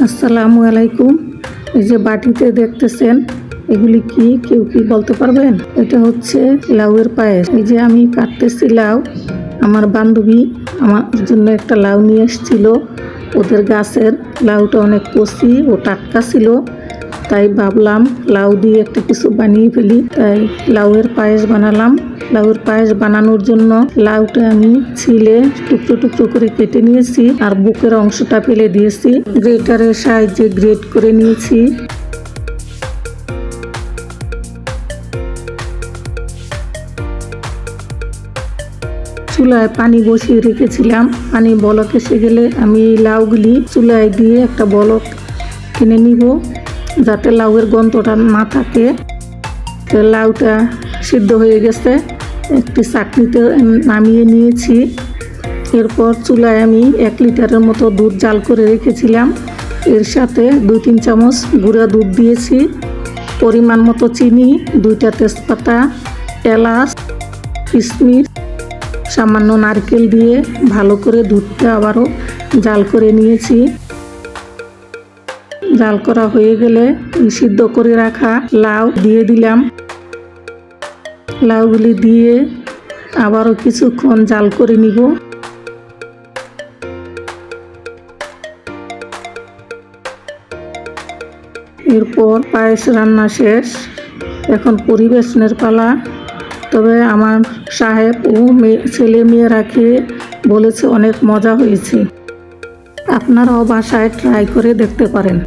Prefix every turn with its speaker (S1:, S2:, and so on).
S1: আসসালামু আলাইকুম। এই যে বাটিতে দেখতেছেন, এগুলি কি কেউ কি বলতে পারবেন? এটা হচ্ছে লাউয়ের পায়েস। এই যে আমি কাটতেছি লাউ। আমার বান্ধবী আমার জন্য একটা লাউ নিয়ে এসেছিল। ওদের গাছের লাউটা অনেক কচি ও টাটকা ছিল, তাই ভাবলাম লাউ দিয়ে একটা কিছু বানিয়ে ফেলি। তাই লাউয়ের পায়েস বানালাম। লাউয়ের পায়েস বানানোর জন্য লাউটা আমি ছিলে টুকরো টুকরো করে কেটে নিয়েছি, আর বুকের অংশটা ফেলে দিয়েছি। গ্রেটারের সাহায্যে গ্রেট করে নিয়েছি। চুলায় পানি বসিয়ে রেখেছিলাম। পানি বলক এসে গেলে আমি লাউগুলি চুলায় দিয়ে একটা বলক কিনে নিব, যাতে লাউয়ের গন্ধটা না থাকে। তো লাউটা সিদ্ধ হয়ে গেছে, একটি চাটনিতে নামিয়ে নিয়েছি। এরপর চুলায় আমি 1 লিটারের মতো দুধ জাল করে রেখেছিলাম। এর সাথে 2-3 চামচ গুঁড়া দুধ দিয়েছি, পরিমাণ মতো চিনি, 2টা তেজপাতা, এলাচ, কিশমিশ, সামান্য নারকেল দিয়ে ভালো করে দুধটা আবারও জাল করে নিয়েছি। জাল করা হয়ে গেলে সিদ্ধ করে রাখা লাউ দিয়ে দিলাম। লাউগুলি দিয়ে আবারও কিছুক্ষণ জাল করে নিব। এরপর পায়েস রান্না শেষ, এখন পরিবেশনের পালা। তবে আমার সাহেব ও ছেলে মেয়েরা খেয়ে বলেছে অনেক মজা হয়েছে। আপনারাও বাসায় ট্রাই করে দেখতে পারেন।